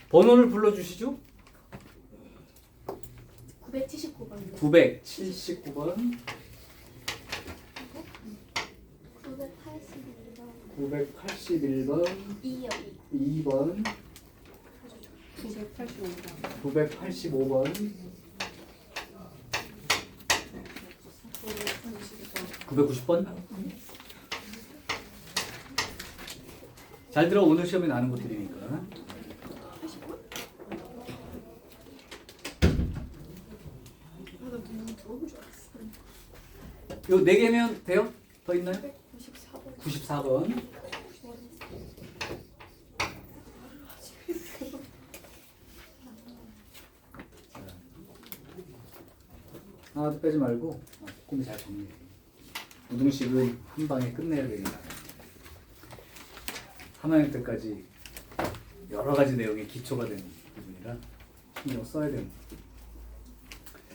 번호를 불러주시죠. 979번이요. 979번, 981번. 981번, 2요. 2번, 985번. 985번, 990번. 잘 들어, 오늘 시험에 나는 것들이니까. 89? 나 너무 들어본 줄 알았어. 요 4개면 돼요? 더 있나요? 94번. 94번. 하나도 빼지 말고 꼼꼼히 잘 정리해. 우등식은 한 방에 끝내야 됩니다. 3학년 때까지 여러 가지 내용의 기초가 되는 부분이라 신경 써야 됩니다.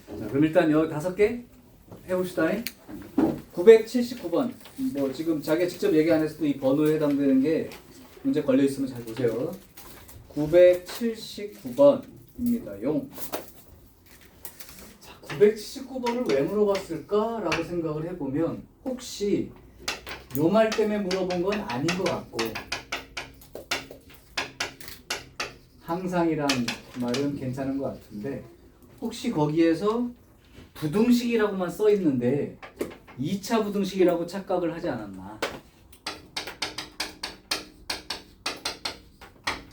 자, 그럼 일단 여기 5개 해봅시다. 979번. 뭐 지금 자기가 직접 얘기 안 했어도 이 번호에 해당되는 게 문제 걸려 있으면 잘 보세요. 979번입니다. 용. 자, 979번을 왜 물어봤을까라고 생각을 해보면 혹시 요 말 때문에 물어본 건 아닌 것 같고, 항상이란 말은 괜찮은 것 같은데 혹시 거기에서 부등식이라고만 써 있는데 2차 부등식이라고 착각을 하지 않았나.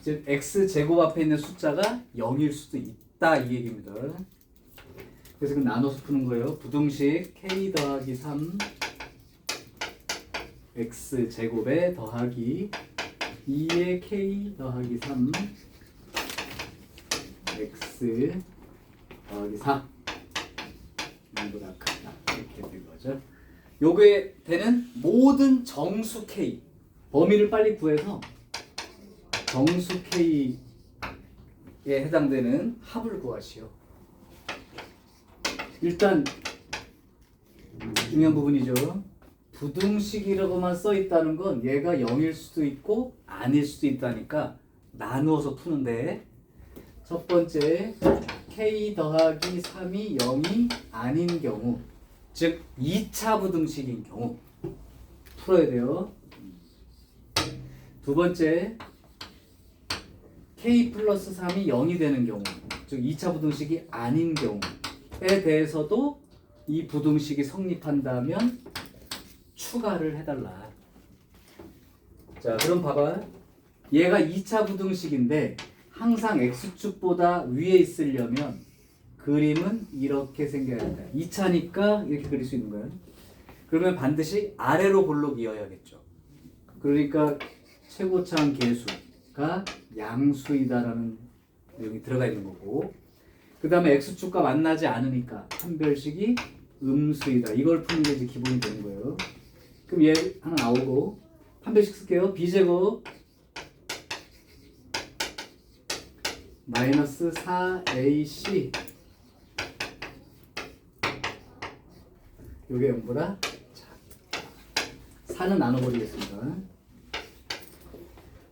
즉 x제곱 앞에 있는 숫자가 0일 수도 있다 이 얘기입니다. 그래서 그 나눠서 푸는 거예요. 부등식 k 더하기 3 x제곱에 더하기 2의 k 더하기 3 x 더하기 4 이보다 크다 이렇게 된 거죠. 요게 되는 모든 정수 k 범위를 빨리 구해서 정수 k에 해당되는 합을 구하시오. 일단 중요한 부분이죠. 부등식이라고만 써 있다는 건 얘가 0일 수도 있고 아닐 수도 있다니까 나누어서 푸는데, 첫 번째 k 더하기 3이 0이 아닌 경우, 즉 2차 부등식인 경우 풀어야 돼요. 두 번째 k 플러스 3이 0이 되는 경우, 즉 2차 부등식이 아닌 경우에 대해서도 이 부등식이 성립한다면 추가를 해달라. 자, 그럼 봐봐. 얘가 2차 부등식인데 항상 x축보다 위에 있으려면 그림은 이렇게 생겨야 된다. 2차니까 이렇게 그릴 수 있는 거예요. 그러면 반드시 아래로 볼록 이어야겠죠. 그러니까 최고차항 계수가 양수이다라는 내용이 들어가 있는 거고, 그 다음에 x축과 만나지 않으니까 판별식이 음수이다. 이걸 푸는 게 이제 기본이 되는 거예요. 그럼 얘 하나 나오고 판별식 쓸게요. b제곱 마이너스 4ac 요게 0보다 4는 나눠버리겠습니다.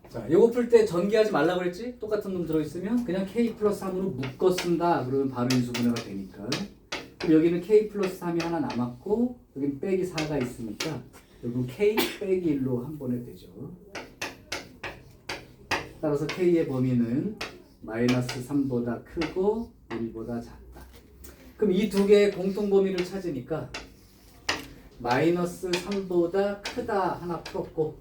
자, 요거 풀 때 전개하지 말라고 그랬지? 똑같은 놈 들어있으면 그냥 k 플러스 3으로 묶어 쓴다 그러면 바로 인수분해가 되니까. 그럼 여기는 k 플러스 3이 하나 남았고 여기는 빼기 4가 있으니까 여기 k 빼기 1로 한 번에 되죠. 따라서 k의 범위는 마이너스 3보다 크고 1보다 작다. 그럼 이 두 개의 공통 범위를 찾으니까 마이너스 3보다 크다 하나 풀었고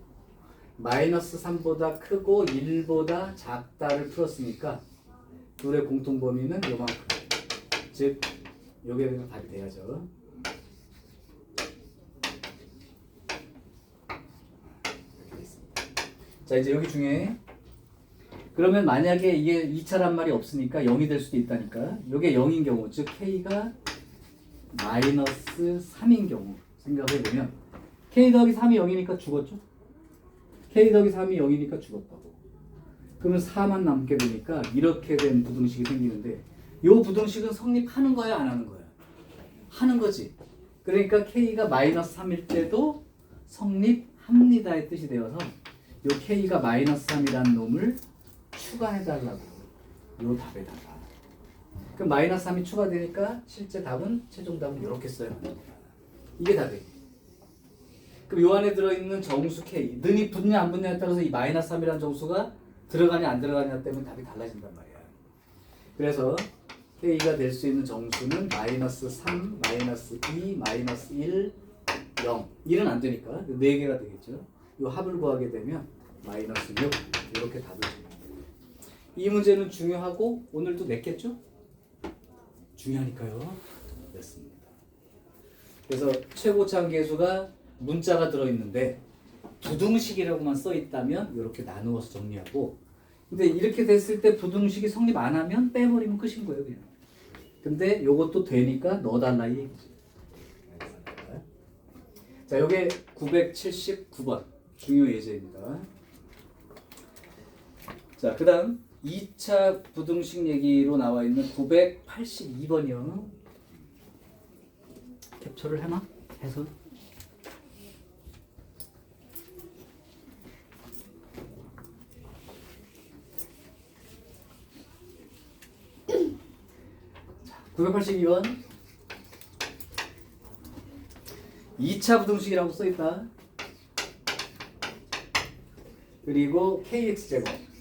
마이너스 3보다 크고 1보다 작다를 풀었으니까 둘의 공통 범위는 요만큼. 즉 요게 되면 답이 돼야죠. 이렇게 있습니다. 자, 이제 여기 중에 그러면 만약에 이게 2차란 말이 없으니까 0이 될 수도 있다니까. 요게 0인 경우, 즉 k가 마이너스 3인 경우 생각해보면 k 더하기 3이 0이니까 죽었죠? k 더하기 3이 0이니까 죽었다고. 그러면 4만 남게 되니까 이렇게 된 부등식이 생기는데 이 부등식은 성립하는 거야 안 하는 거야? 하는 거지. 그러니까 k가 마이너스 3일 때도 성립합니다의 뜻이 되어서 이 k가 마이너스 3이라는 놈을 추가해달라고 요 답에다가. 그럼 마이너스 3이 추가되니까 실제 답은 최종 답은 이렇게 써야 합니다. 이게 답이에요. 그럼 요 안에 들어있는 정수 K 능이 붙냐 안 붙냐에 따라서 이 마이너스 3이라는 정수가 들어가냐 안 들어가냐 때문에 답이 달라진단 말이야. 그래서 K가 될 수 있는 정수는 마이너스 3, 마이너스 2, 마이너스 1, 0. 1은 안 되니까 4개가 되겠죠. 요 합을 구하게 되면 마이너스 6 이렇게 답을 줍니다. 이 문제는 중요하고 오늘도 냈겠죠? 중요하니까요. 냈습니다. 그래서 최고차항 계수가 문자가 들어있는데 부등식이라고만 써있다면 이렇게 나누어서 정리하고, 근데 이렇게 됐을 때 부등식이 성립 안 하면 빼버리면 끝인 거예요 그냥. 근데 요것도 되니까 넣어달라 이 얘기지. 자, 요게 979번 중요 예제입니다. 자, 그 다음 2차 부등식 얘기로 나와 있는 982번이요. 캡처를 해놔? 해서. 자, 982번 2차 부등식이라고 써있다. 그리고 kx제곱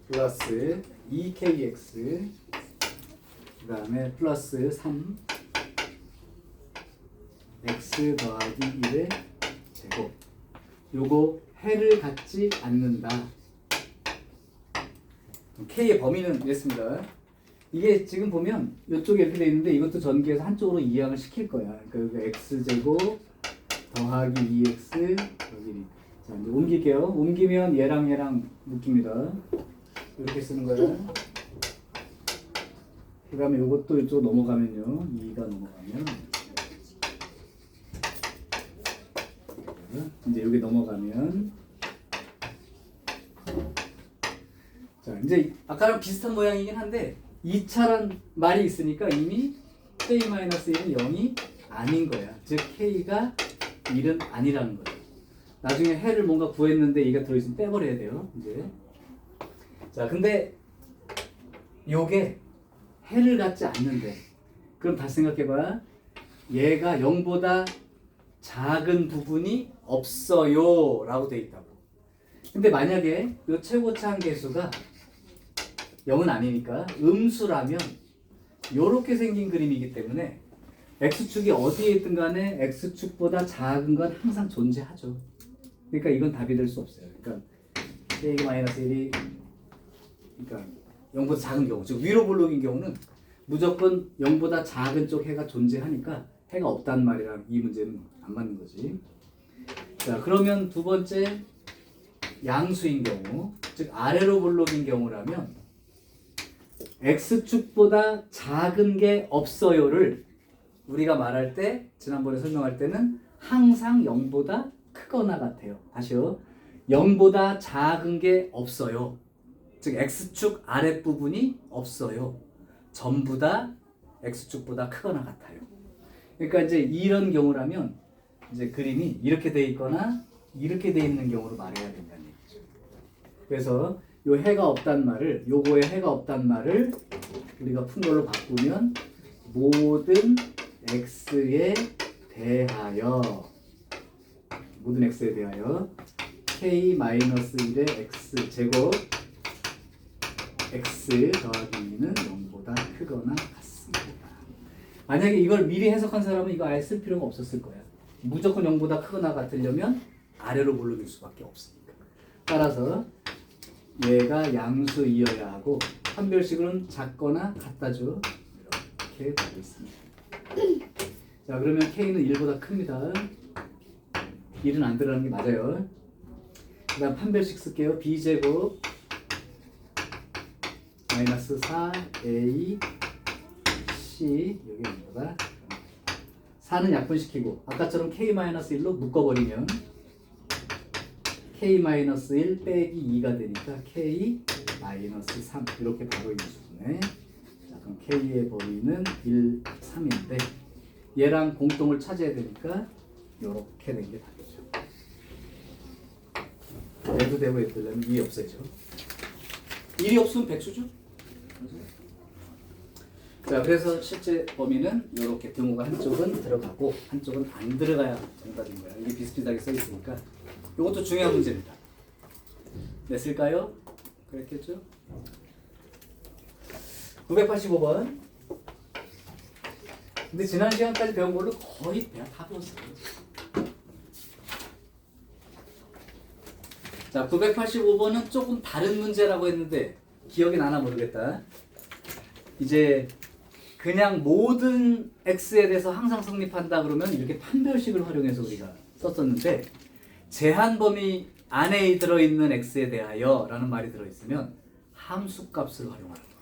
플러스 2kx 그 다음에 플러스 3 x 더하기 1의 제곱, 요거 해를 갖지 않는다. k의 범위는 이랬습니다. 이게 지금 보면 이쪽에 이렇게 돼 있는데 이것도 전기에서 한쪽으로 이항을 시킬 거야. 그러니까 x제곱 더하기 2x 여기. 자, 이제 옮길게요. 옮기면 얘랑 얘랑 묶입니다. 이렇게 쓰는 거예요. 그 다음에 이것도 이쪽 넘어가면요. 2가 넘어가면 이제 여기 넘어가면, 자 이제 아까랑 비슷한 모양이긴 한데 2차란 말이 있으니까 이미 k-1은 0이 아닌 거야. 즉 k가 1은 아니라는 거야. 나중에 해를 뭔가 구했는데 이가 들어있으면 빼버려야 돼요. 이제. 자, 근데 요게 해를 갖지 않는데, 그럼 다시 생각해봐. 얘가 0보다 작은 부분이 없어요 라고 돼 있다고. 근데 만약에 요 최고차항 계수가 0은 아니니까 음수라면 요렇게 생긴 그림이기 때문에 x축이 어디에 있든 간에 x축보다 작은 건 항상 존재하죠. 그러니까 이건 답이 될 수 없어요. 그러니까 k-1이 그러니까 0보다 작은 경우, 즉 위로 볼록인 경우는 무조건 0보다 작은 쪽 해가 존재하니까 해가 없단 말이랑 이 문제는 안 맞는 거지. 자, 그러면 두 번째 양수인 경우, 즉 아래로 볼록인 경우라면 x축보다 작은 게 없어요를 우리가 말할 때, 지난번에 설명할 때는 항상 0보다 크거나 같아요. 다시요. 0보다 작은 게 없어요. 즉 x축 아랫부분이 없어요. 전부 다 x축보다 크거나 같아요. 그러니까 이제 이런 경우라면 이제 그림이 이렇게 돼 있거나 이렇게 돼 있는 경우로 말해야 된다는 얘기죠. 그래서 요 해가 없단 말을, 요거에 해가 없단 말을 우리가 푼 걸로 바꾸면 모든 x에 대하여, 모든 x에 대하여 k-1의 x 제곱 x 더하기 2는 0보다 크거나 같습니다. 만약에 이걸 미리 해석한 사람은 이거 아예 쓸 필요가 없었을 거야. 무조건 0보다 크거나 같으려면 아래로 불러줄 수밖에 없으니까. 따라서 얘가 양수이어야 하고 판별식은 작거나 같다죠. 이렇게 되고 있습니다. 자, 그러면 k는 1보다 큽니다. 1은 안 들어가는 게 맞아요. 그 다음 판별식 쓸게요. b제곱 마이너스 4a c 여기 있는 4는 약분시키고 아까처럼 k-1로 묶어버리면 k-1 빼기 2가 되니까 k-3 이렇게 바로 있는 수준에. 자, 그럼 k의 범위는 1, 3인데 얘랑 공통을 찾아야 되니까 이렇게 된 게 답이죠. 얘도 되고 얘도 되려면 2 없어야죠. 1이 없으면 백수죠. 자, 그래서 실제 범위는 이렇게 등호가 한쪽은 들어가고 한쪽은 안 들어가야 정답인 거야. 이게 비슷비슷하게 써 있으니까 이것도 중요한 문제입니다. 냈을까요? 그랬겠죠? 985번. 근데 지난 시간까지 배운 걸로 거의 내가 다 배웠어요. 자, 985번은 조금 다른 문제라고 했는데 기억이 나나 모르겠다. 이제 그냥 모든 x에 대해서 항상 성립한다 그러면 이렇게 판별식을 활용해서 우리가 썼었는데 제한 범위 안에 들어있는 x에 대하여 라는 말이 들어있으면 함수값을 활용하는 거예요.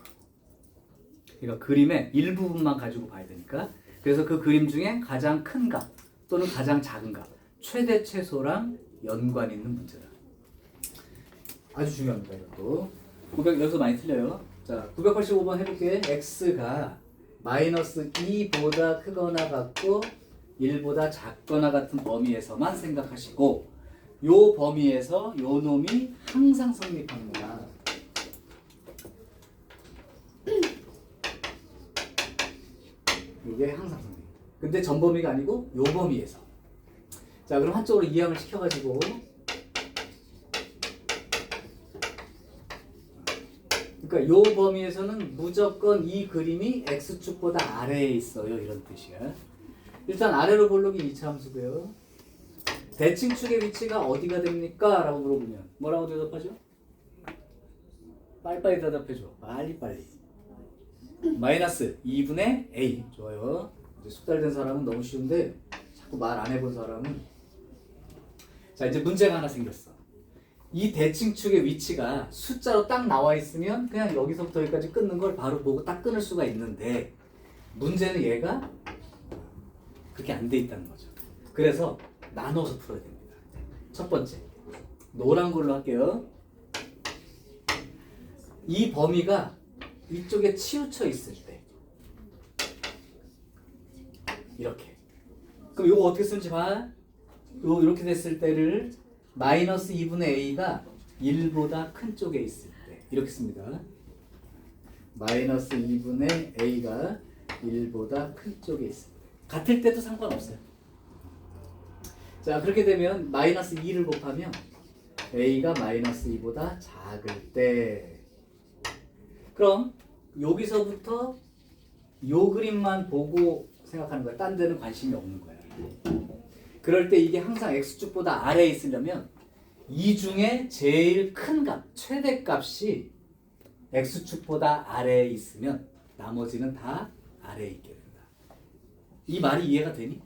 그러니까 그림의 일부분만 가지고 봐야 되니까 그래서 그 그림 중에 가장 큰 값 또는 가장 작은 값 최대 최소랑 연관 있는 문제다. 아주 중요합니다. 이것도 900 여기서 많이 틀려요. 자, 985번 해볼게. x가 마이너스 2보다 크거나 같고 1보다 작거나 같은 범위에서만 생각하시고 요 범위에서 요 놈이 항상 성립합니다. 이게 항상 성립. 근데 전 범위가 아니고 요 범위에서. 자, 그럼 한쪽으로 이항을 시켜가지고 그러니까 요 범위에서는 무조건 이 그림이 x축보다 아래에 있어요. 이런 뜻이야. 일단 아래로 볼록이 2차 함수고요. 대칭축의 위치가 어디가 됩니까? 라고 물어보면 뭐라고 대답하죠? 빨리빨리 대답해줘. 빨리빨리. 마이너스 2분의 a. 좋아요. 이제 숙달된 사람은 너무 쉬운데 자꾸 말 안 해본 사람은 자, 이제 문제가 하나 생겼어. 이 대칭축의 위치가 숫자로 딱 나와 있으면 그냥 여기서부터 여기까지 끊는 걸 바로 보고 딱 끊을 수가 있는데 문제는 얘가 그렇게 안 돼 있다는 거죠. 그래서 나눠서 풀어야 됩니다. 첫 번째, 노란 걸로 할게요. 이 범위가 이쪽에 치우쳐 있을 때 이렇게. 그럼 이거 어떻게 쓰는지 봐. 요 이렇게 됐을 때를 마이너스 2분의 a가 1보다 큰 쪽에 있을 때 이렇게 씁니다. 마이너스 2분의 a가 1보다 큰 쪽에 있을 때 같을 때도 상관없어요. 자, 그렇게 되면 마이너스 2를 곱하면 a가 마이너스 2보다 작을 때 그럼 여기서부터 요 그림만 보고 생각하는 거야. 딴 데는 관심이 없는 거야. 그럴 때 이게 항상 x축보다 아래에 있으려면 이 중에 제일 큰 값, 최대값이 x축보다 아래에 있으면 나머지는 다 아래에 있게 된다. 이 말이 이해가 되니?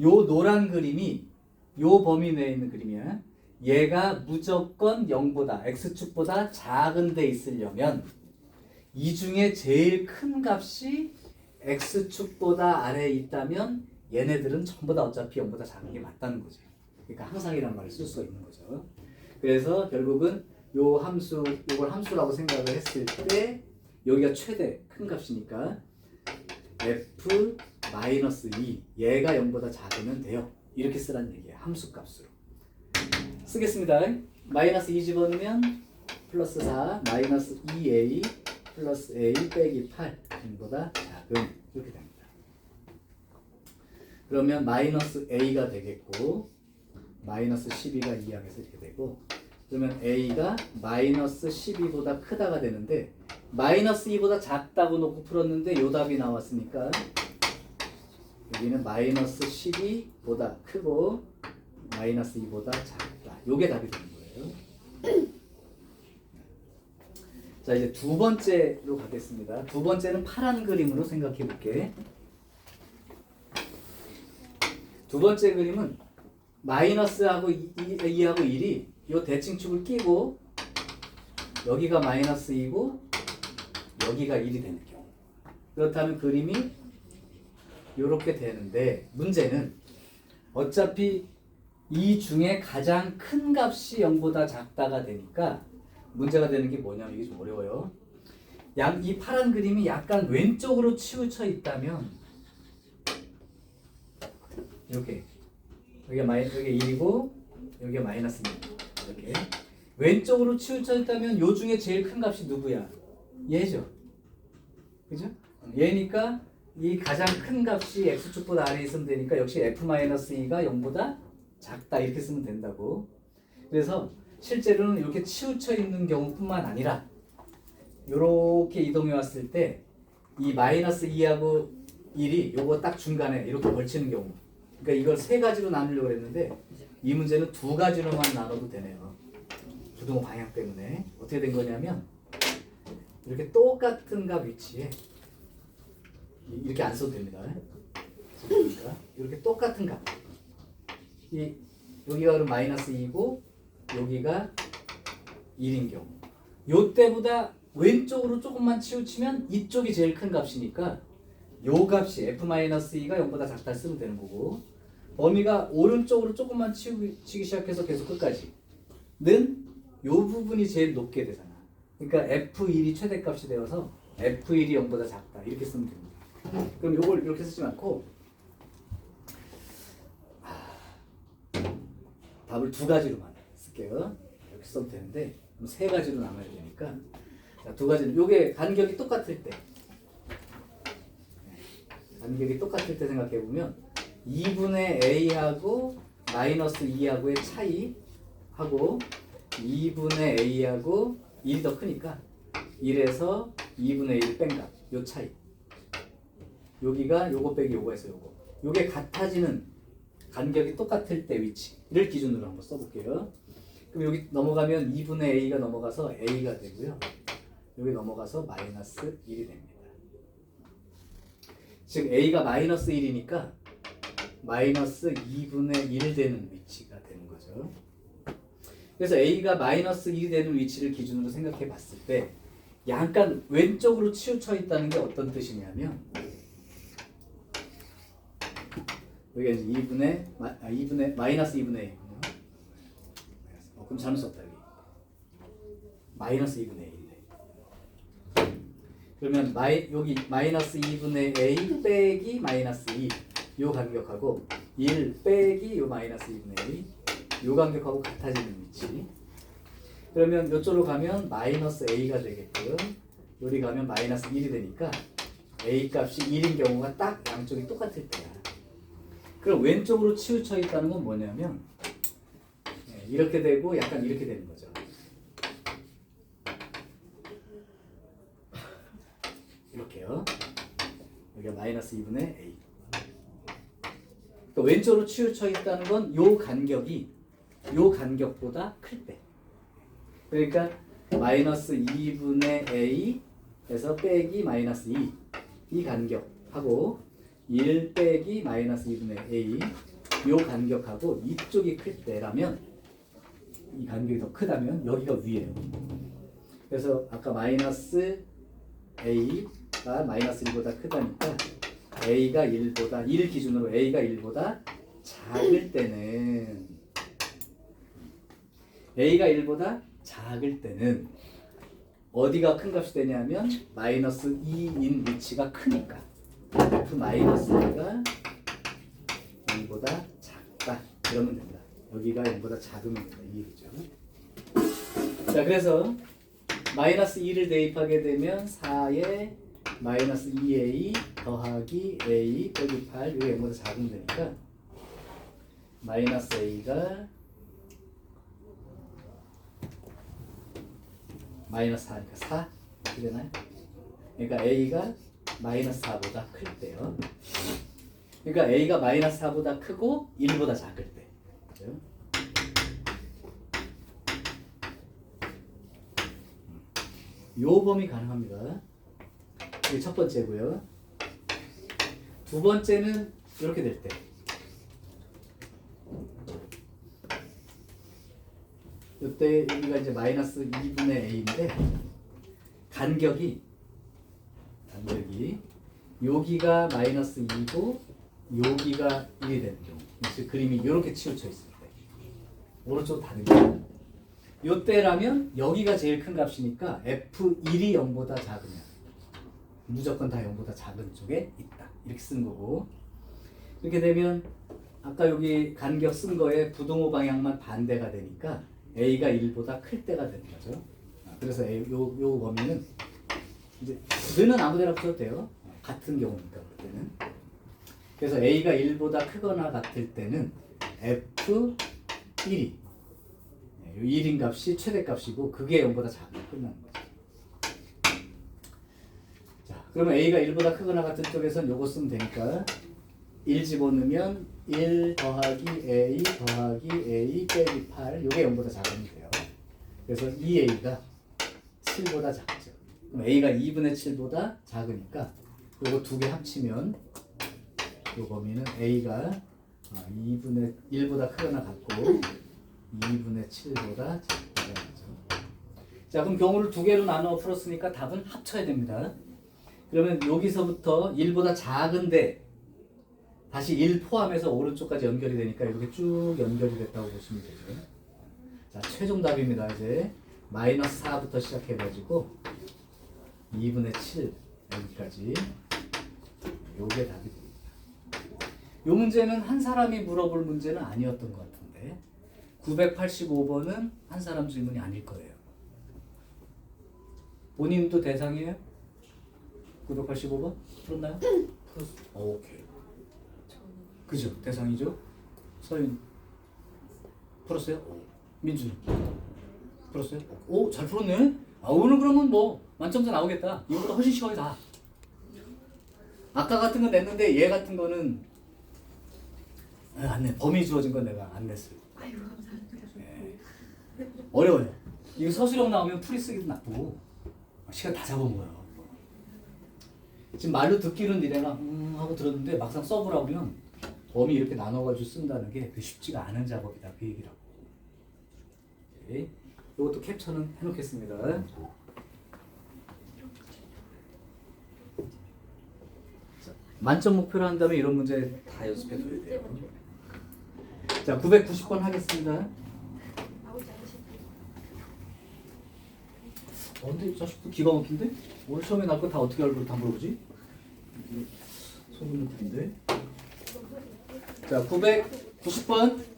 요 노란 그림이 요 범위 내에 있는 그림이야. 얘가 무조건 0보다 x축보다 작은 데 있으려면 이 중에 제일 큰 값이 x축보다 아래에 있다면 얘네들은 전부 다 어차피 0보다 작은 게 맞다는 거죠. 그러니까 항상이란 말을 쓸 수가 있는 거죠. 그래서 결국은 요 함수, 요걸 함수라고 생각을 했을 때 여기가 최대 큰 값이니까 f-2 얘가 0보다 작으면 돼요. 이렇게 쓰라는 얘기예요. 함수 값으로. 쓰겠습니다. 마이너스 2 집어넣으면 플러스 4 마이너스 2a 플러스 a 빼기 8 0보다 작은 이렇게 됩니다. 그러면 마이너스 a가 되겠고 마이너스 12가 이항해서 이렇게 되고 그러면 a가 마이너스 12보다 크다가 되는데 마이너스 2보다 작다고 놓고 풀었는데 요 답이 나왔으니까 여기는 마이너스 12보다 크고 마이너스 2보다 작다. 요게 답이 되는 거예요. 자, 이제 두 번째로 가겠습니다. 두 번째는 파란 그림으로 생각해 볼게. 두 번째 그림은 마이너스하고 2하고 1이 요 대칭축을 끼고 여기가 마이너스 2고 여기가 1이 되는 경우. 그렇다면 그림이 요렇게 되는데 문제는 어차피 이 중에 가장 큰 값이 0보다 작다가 되니까 문제가 되는 게 뭐냐면 이게 좀 어려워요. 이 파란 그림이 약간 왼쪽으로 치우쳐 있다면 이렇게 여기가 1이고 여기가 마이너스 2 이렇게 왼쪽으로 치우쳐 있다면 요 중에 제일 큰 값이 누구야? 얘죠. 그죠? 얘니까 이 가장 큰 값이 x축보다 아래에 있으면 되니까 역시 f-2가 0보다 작다 이렇게 쓰면 된다고. 그래서 실제로는 이렇게 치우쳐 있는 경우뿐만 아니라 이렇게 이동해 왔을 때 이 -2하고 1이 요거 딱 중간에 이렇게 걸치는 경우. 그러니까 이걸 세 가지로 나누려고 했는데 이 문제는 두 가지로만 나눠도 되네요. 부등호 방향 때문에. 어떻게 된 거냐면 이렇게 똑같은 값 위치에 이렇게 안 써도 됩니다. 그러니까 이렇게 똑같은 값. 여기가 그럼 -2고 여기가 1인 경우. 요 때보다 왼쪽으로 조금만 치우치면 이쪽이 제일 큰 값이니까 요 값이 f-2가 0보다 작다 쓰면 되는 거고, 범위가 오른쪽으로 조금만 치우기 시작해서 계속 끝까지는 요 부분이 제일 높게 되잖아. 그러니까 f1이 최대값이 되어서 f1이 0보다 작다 이렇게 쓰면 됩니다. 그럼 요걸 이렇게 쓰지 않고 답을 두 가지로만 쓸게요. 이렇게 써도 되는데 그럼 세 가지로 나눠야 되니까 자, 두 가지는 요게 간격이 똑같을 때 생각해 보면 2분의 a하고 -2하고의 차이하고 2분의 a하고 1이 더 크니까 1에서 2분의 1 뺀 값, 요 차이. 여기가 요거 빼기 요거에서 요거. 요게 같아지는 간격이 똑같을 때 위치를 기준으로 한번 써볼게요. 그럼 여기 넘어가면 2분의 a가 넘어가서 a가 되고요. 여기 넘어가서 -1이 됩니다. 즉 a가 -1이니까 -2분의 1 되는 위치가 되는 거죠. 그래서 a가 -1이 되는 위치를 기준으로 생각해 봤을 때 약간 왼쪽으로 치우쳐 있다는 게 어떤 뜻이냐면 여기가 이제 2분의 -2분의 a군요. 그럼 잘못 썼다 여기. -2분의 a. 그러면 여기 -2분의 a 빼기 -2 요 간격하고 1 빼기 요 -2분의 a 요 간격하고 같아지는 위치. 그러면 이쪽으로 가면 -a가 되겠고요. 여기 가면 -1이 되니까 a 값이 1인 경우가 딱 양쪽이 똑같을 때야. 그럼 왼쪽으로 치우쳐 있다는 건 뭐냐면 이렇게 되고 약간 이렇게 되는 거죠. 이렇게요. 여기가 -2분의 a. 그러니까 왼쪽으로 치우쳐 있다는 건 요 간격보다 클 때. 그러니까 -2분의 a에서 빼기 -2 이 간격하고 1 빼기 -2분의 a 요 간격하고 이쪽이 클 때라면 이 간격이 더 크다면 여기가 위에요. 그래서 아까 -a가 -1보다 크다니까 a가 1보다 1 기준으로 a가 1보다 작을 때는 어디가 큰 값이 되냐면 -2인 위치가 크니까 f-2가 0보다 작다 이러면 된다. 여기가 0보다 작으면 된다. 이 얘기죠. 자, 그래서 -2를 대입하게 되면 4에 -2a 더하기 a 빼기 8 이거 0보다 작으면 되니까 -a가 -4니까 4 이렇게 되나요? 그러니까 a가 -4보다 클 때요. 그러니까 a가 -4보다 크고 1보다 작을 때. 그죠? 요 범위 가능합니다. 이게 첫 번째고요. 두 번째는 이렇게 될 때. 이때 여기가 이제 -2분의 a인데 간격이 여기가 -2고 여기가 1이 되는 경우. 즉 그림이 이렇게 치우쳐 있을 때. 오른쪽 다릅니다. 요때라면 여기가 제일 큰 값이니까 f1이 0보다 작으면 무조건 다 0보다 작은 쪽에 있다. 이렇게 쓴 거고. 이렇게 되면 아까 여기 간격 쓴 거에 부등호 방향만 반대가 되니까 a가 1보다 클 때가 되는 거죠. 그래서 요 범위는 이제 는은 아무데나 붙여도 돼요. 같은 경우니까 그때는. 그래서 a가 1보다 크거나 같을 때는 f1이 1인 값이 최대값이고 그게 0보다 작으면 끝나는 거죠. 자, 그러면 a가 1보다 크거나 같은 쪽에선 요거 쓰면 되니까 1 집어넣으면 1 더하기 a 더하기 a 빼기 8 요게 0보다 작으면 돼요. 그래서 2a가 7보다 작죠. 그럼 a가 2분의 7보다 작으니까 요거 두 개 합치면 요 범위는 a가 2분의 1보다 크거나 같고 2분의 7보다 작다는 거죠. 자, 그럼 경우를 두 개로 나눠 풀었으니까 답은 합쳐야 됩니다. 그러면 여기서부터 1보다 작은데 다시 1 포함해서 오른쪽까지 연결이 되니까 이렇게 쭉 연결이 됐다고 보시면 되죠. 자, 최종 답입니다. 이제 마이너스 4부터 시작해가지고 2분의 7 여기까지 요게 답이 됩니다. 요 문제는 한 사람이 물어볼 문제는 아니었던 것 같은데 985번은 한 사람 질문이 아닐 거예요. 본인도 대상이에요? 985번? 풀었나요? 풀었어. 오케이. 그죠? 대상이죠? 서윤 풀었어요? 오. 민준이 풀었어요? 오, 잘 풀었네? 오늘 그러면 뭐 만점자 나오겠다. 이거보다 훨씬 쉬워요 다. 아까 같은 건 냈는데 얘 같은 거는 안 내. 범위 주어진 건 내가 안 냈어요. 아이고 감사합니다. 네. 어려워요. 이거 서술형 나오면 풀이 쓰기도 나쁘고 시간 다 잡아먹어요. 지금 말로 듣기는 니네가 하고 들었는데 막상 써보라 보면 범위 이렇게 나눠가지고 쓴다는 게 쉽지가 않은 작업이다 그 얘기라고. 오케이. 이것도 캡처는 해놓겠습니다. 자, 만점 목표로 한다면 이런 문제 다 연습해둬야 돼요. 자, 990번 하겠습니다. 나오지 않으실까요? 근데 이 자식도 기가 막힌데? 오늘 처음에 날 거 다 어떻게 알고 다 물어보지? 소문 높은데? 자, 990번.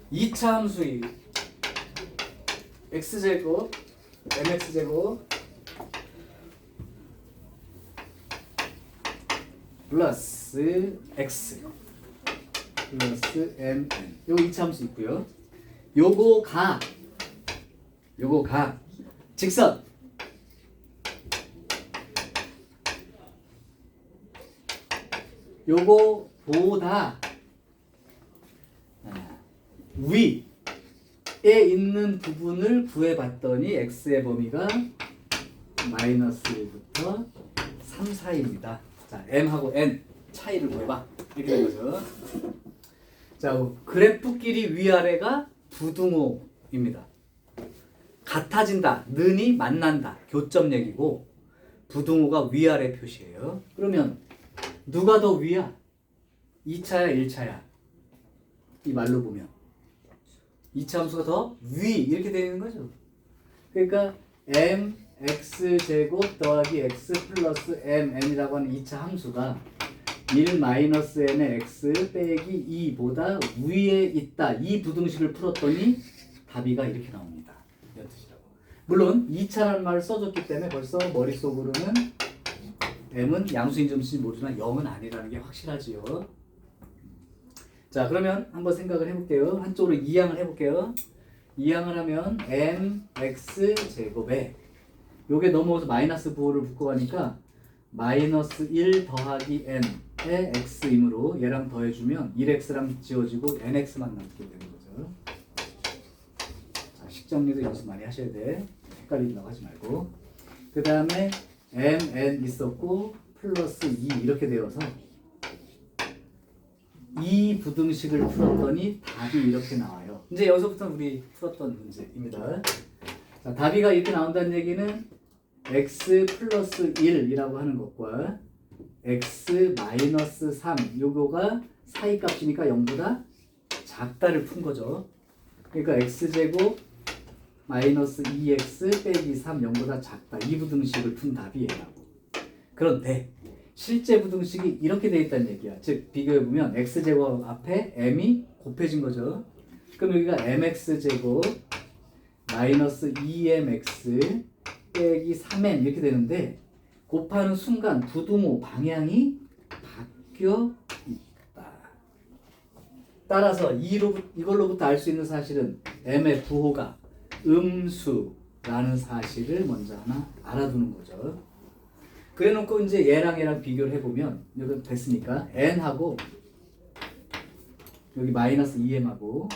이차 함수의 x제곱, mx제곱 플러스 x 플러스 mn 요거 이차 함수 있고요. 요거 가 직선 요거 보다 위에 있는 부분을 구해봤더니 x의 범위가 마이너스 1부터 3 사이입니다. 자, m하고 n 차이를 구해봐. 이렇게 된 거죠. 자, 그래프끼리 위아래가 부등호입니다. 같아진다, 는이 만난다, 교점 얘기고 부등호가 위아래 표시예요. 그러면 누가 더 위야? 2차야, 1차야? 이 말로 보면 2차 함수가 더 위 이렇게 되는 거죠. 그러니까 mx제곱 더하기 x 플러스 mn이라고 하는 2차 함수가 1 마이너스 n의 x 빼기 2보다 위에 있다. 이 부등식을 풀었더니 답이가 이렇게 나옵니다. 이런 뜻이라고. 물론 2차라는 말을 써줬기 때문에 벌써 머릿속으로는 m은 양수인 점수인지 모르지만 0은 아니라는 게 확실하지요. 자, 그러면 한번 생각을 해볼게요. 한쪽으로 이항을 해볼게요. 이항을 하면 mx 제곱에 요게 넘어오서 마이너스 부호를 붙고 가니까 마이너스 1 더하기 n의 x이므로 얘랑 더해주면 1x랑 지워지고 nx만 남게 되는 거죠. 자, 식정리도 연습 많이 하셔야 돼. 헷갈린다고 하지 말고. 그 다음에 mn 있었고 플러스 2 이렇게 되어서 이 부등식을 풀었더니 답이 이렇게 나와요. 이제 여기서부터 우리 풀었던 문제입니다. 자, 답이가 이렇게 나온다는 얘기는 x 플러스 1이라고 하는 것과 x 마이너스 3 요거가 사이값이니까 0보다 작다를 푼 거죠. 그러니까 x제곱 마이너스 2x 빼기 3 0보다 작다. 이 부등식을 푼 답이 얘라고. 그런데 실제 부등식이 이렇게 돼 있다는 얘기야. 즉 비교해보면 x제곱 앞에 m이 곱해진 거죠. 그럼 여기가 mx제곱 마이너스 2mx 빼기 3m 이렇게 되는데 곱하는 순간 부등호 방향이 바뀌어 있다. 따라서 이걸로부터 알 수 있는 사실은 m의 부호가 음수라는 사실을 먼저 하나 알아두는 거죠. 그래놓고 이제 얘랑 비교를 해보면 여기 됐으니까 n하고 여기 마이너스 2m하고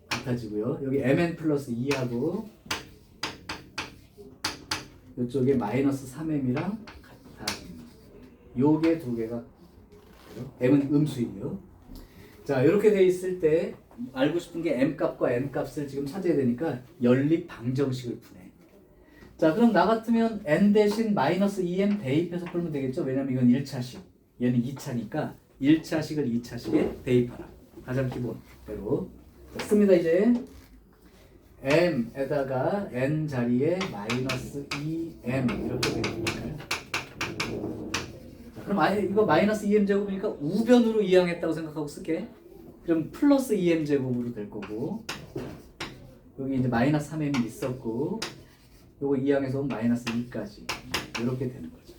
같아지고요. 여기 mn 플러스 2하고 이쪽에 마이너스 3m이랑 같아집니다. 요게 두 개가 m은 음수이고요. 자 이렇게 돼 있을 때 알고 싶은 게 m값과 n값을 지금 찾아야 되니까 연립 방정식을 푸네. 자 그럼 나 같으면 n 대신 마이너스 2m 대입해서 풀면 되겠죠. 왜냐면 이건 1차식 얘는 2차니까 1차식을 2차식에 대입하라. 가장 기본대로 씁니다. 이제 m에다가 n 자리에 마이너스 2m 이렇게 되는 거예요. 그럼 이거 마이너스 2m 제곱이니까 우변으로 이항했다고 생각하고 쓸게. 그럼 플러스 2m 제곱으로 될 거고 여기 이제 마이너스 3m이 있었고 요거 이항해서 마이너스 2까지 이렇게 되는 거죠.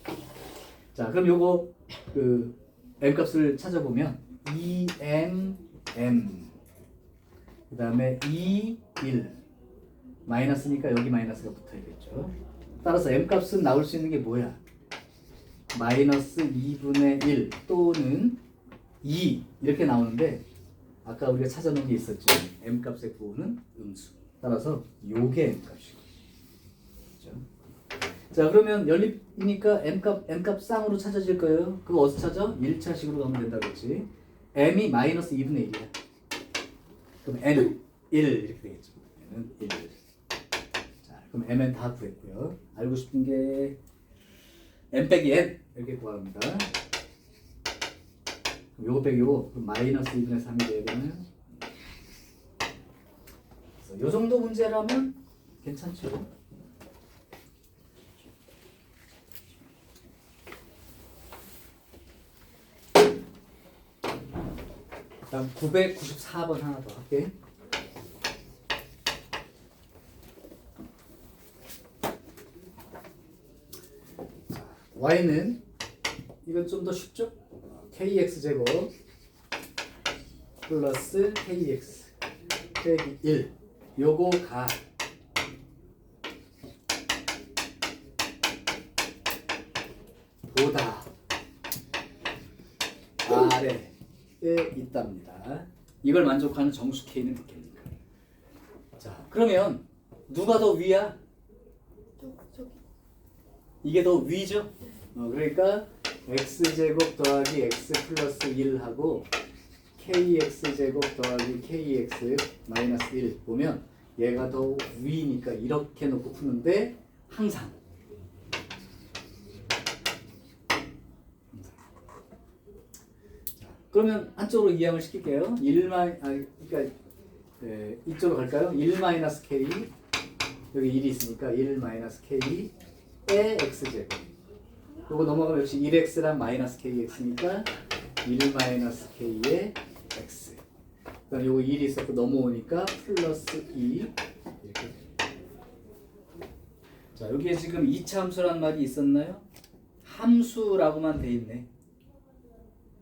자 그럼 요거 그 m 값을 찾아보면 2m m 그 다음에 2 1 마이너스니까 여기 마이너스가 붙어야겠죠. 따라서 m 값은 나올 수 있는 게 뭐야? 마이너스 2분의 1 또는 2 이렇게 나오는데 아까 우리가 찾아놓은 게 있었죠. m 값의 부호는 음수. 따라서 요게 m 값이고. 그렇죠? 자 그러면 연립이니까 m값 쌍으로 찾아질 거예요. 그거 어디서 찾아? 1차식으로 가면 된다 그랬지. m이 마이너스 2분의 1이야. 그럼 n은 1 이렇게 되겠죠. n은 1. 자 그럼 m은 다 구했고요. 알고 싶은 게 m 빼기 n 이렇게 구합니다. 요거 빼기 요거 그럼 마이너스 2분의 3이 되면 요 정도 문제라면 괜찮죠. 다음 994번 하나 더 할게. y는 이건 좀 더 쉽죠? kx제곱 플러스 kx 빼기 1 요거가 보다 아래에 있답니다. 이걸 만족하는 정수 k는 몇 개입니까? 자 그러면 누가 더 위야? 저기. 이게 더 위죠? 그러니까 x제곱 더하기 x 플러스 1하고 kx제곱 더하기 kx 마이너스 1 보면 얘가 더 위니까 이렇게 놓고 푸는데 항상 자, 그러면 한쪽으로 이항을 시킬게요. 그러니까 이쪽으로 갈까요? 1 마이너스 k 여기 1이 있으니까 1 마이너스 k의 x제곱 요거 넘어가면 역시 1x랑 마이너스 kx니까 1 마이너스 k의 x 그 다음에 요거 1이 있었고 넘어오니까 플러스 2 이렇게 됩니다. 자 여기에 지금 2차 함수란 말이 있었나요? 함수라고만 돼 있네.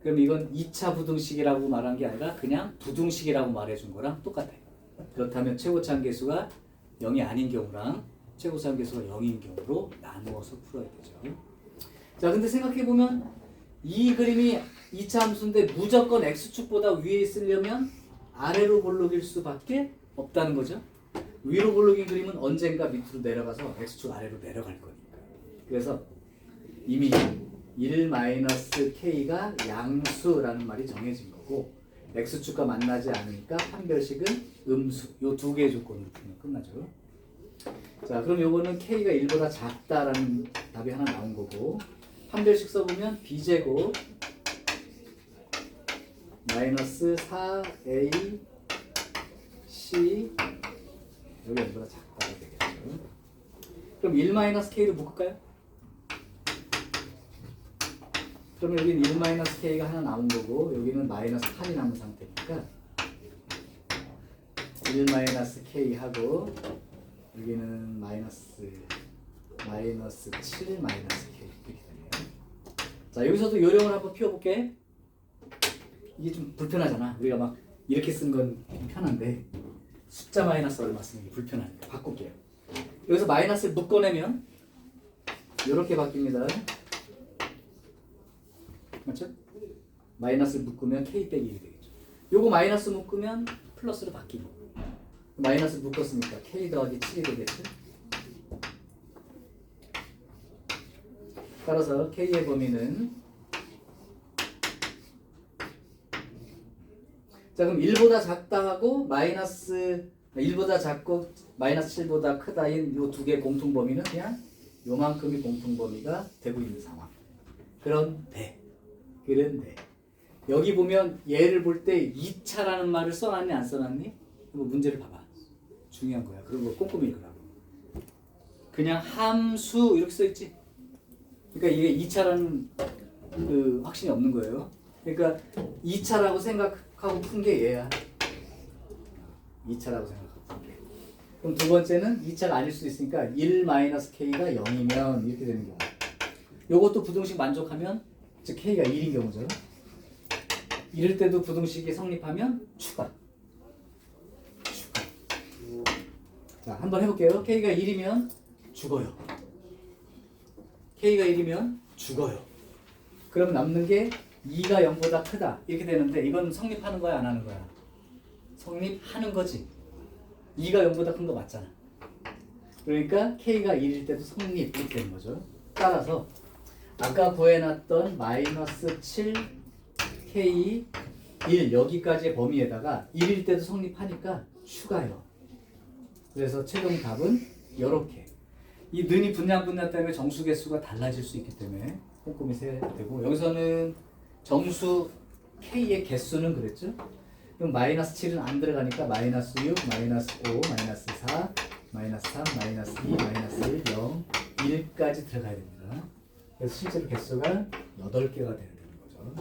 그럼 이건 2차 부등식이라고 말한 게 아니라 그냥 부등식이라고 말해준 거랑 똑같아요. 그렇다면 최고차 함계수가 0이 아닌 경우랑 최고차 함계수가 0인 경우로 나누어서 풀어야 되죠. 자 근데 생각해보면 이 그림이 2차 함수인데 무조건 x축보다 위에 있으려면 아래로 볼록일 수밖에 없다는 거죠. 위로 볼록인 그림은 언젠가 밑으로 내려가서 x축 아래로 내려갈 거니까. 그래서 이미 1-k가 양수라는 말이 정해진 거고 x축과 만나지 않으니까 판별식은 음수. 요 두 개의 조건으로 풀면 끝나죠. 자 그럼 요거는 k가 1보다 작다라는 답이 하나 나온 거고 판별식 써보면 b제곱 마이너스 4ac 여기 1보다 작다가 되겠죠. 그럼 1-k를 묶을까요? 그러면 여기는 1-k가 하나 남은 거고 여기는 마이너스 8이 남은 상태니까 1-k 하고 여기는 마이너스 7 마이너스 k 이렇게 되네요. 자, 여기서도 요령을 한번 피워볼게. 이게 좀 불편하잖아. 우리가 막 이렇게 쓴 건 편한데 숫자 마이너스 얼마 쓰는 게 불편하니까 바꿀게요. 여기서 마이너스를 묶어내면 이렇게 바뀝니다. 맞죠? 마이너스를 묶으면 k 빼기 1이 되겠죠. 요거 마이너스 묶으면 플러스로 바뀌고 마이너스 묶었으니까 k 더하기 7이 되겠죠. 따라서 k의 범위는 자 그럼 1보다 작다 하고 마이너스 1보다 작고 마이너스 7보다 크다인 요 두 개의 공통 범위는 그냥 요만큼이 공통 범위가 되고 있는 상황. 그런데 여기 보면 얘를 볼 때 2차라는 말을 써놨니 안 써놨니? 뭐 문제를 봐봐. 중요한 거야. 그런 거 꼼꼼히 읽으라고. 그냥 함수 이렇게 써있지. 그러니까 이게 2차라는 그 확신이 없는 거예요. 그러니까 2차라고 생각하고 푼 게 얘야. 2차라고 생각하고 푼 게. 그럼 두 번째는 2차가 아닐 수도 있으니까 1-k가 0이면 이렇게 되는 경우. 요것도 부등식 만족하면 즉 k가 1인 경우죠. 이럴 때도 부등식이 성립하면 추가. 자, 한번 해볼게요. k가 1이면 죽어요. k가 1이면 죽어요. 그럼 남는 게 2가 0보다 크다. 이렇게 되는데 이건 성립하는 거야 안 하는 거야? 성립하는 거지. 2가 0보다 큰 거 맞잖아. 그러니까 k가 1일 때도 성립 이렇게 되는 거죠. 따라서 아까 구해놨던 마이너스 7 k 1 여기까지의 범위에다가 1일 때도 성립하니까 추가요. 그래서 최종 답은 이렇게. 이 는이 분량 때문에 정수 개수가 달라질 수 있기 때문에 꼼꼼히 세야 되고 여기서는 정수 k의 개수는 그랬죠? 그럼 마이너스 7은 안 들어가니까 마이너스 6, 마이너스 5, 마이너스 4, 마이너스 3, 마이너스 2, 마이너스 1, 0, 1까지 들어가야 됩니다. 그래서 실제로 개수가 8개가 되는 거죠.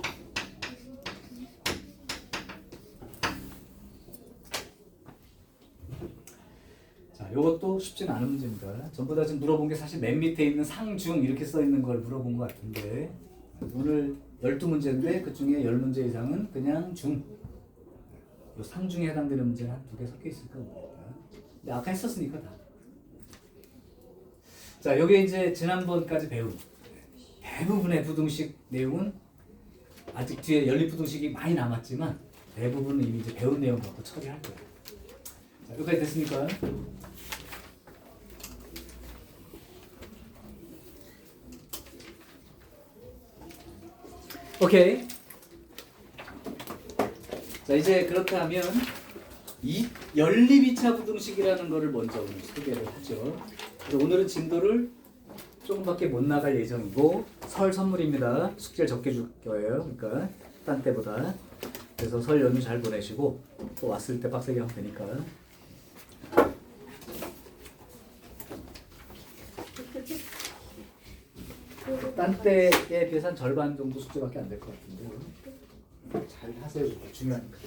자, 이것도 쉽지는 않은 문제입니다. 전부 다 지금 물어본 게 사실 맨 밑에 있는 상중 이렇게 써 있는 걸 물어본 것 같은데 오늘 12문제인데 그 중에 10문제 이상은 그냥 중. 요 상중에 해당되는 문제는 한 2개 섞여 있을까 모르겠다. 근데 아까 했었으니까 다. 자, 요게 이제 지난번까지 배운 대부분의 부등식 내용은 아직 뒤에 연립부등식이 많이 남았지만 대부분은 이미 이제 배운 내용 갖고 처리할 거예요. 자, 여기까지 됐습니까? 오케이. 자, 이제 그렇다면 이 연립 2차 부등식이라는 거를 먼저 오늘 소개를 하죠. 그래서 오늘은 진도를 조금밖에 못 나갈 예정이고 설 선물입니다. 숙제를 적게 줄 거예요. 그러니까 딴 때보다. 그래서 설 연휴 잘 보내시고 또 왔을 때 빡세게 하면 되니까. 딴 때에 비해서 한 절반 정도 숙제밖에 안 될 것 같은데 잘 하세요. 중요하니까.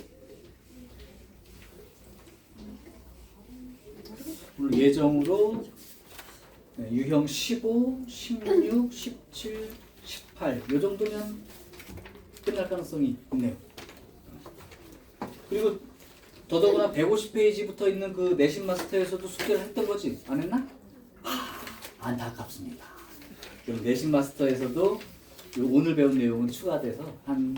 오늘 예정으로 유형 15, 16, 17, 18 요 정도면 끝날 가능성이 있네요. 그리고 더더구나 150페이지부터 있는 그 내신 마스터에서도 숙제를 했던 거지? 안 했나? 안타깝습니다. 그럼 내신 마스터에서도 오늘 배운 내용은 추가돼서 한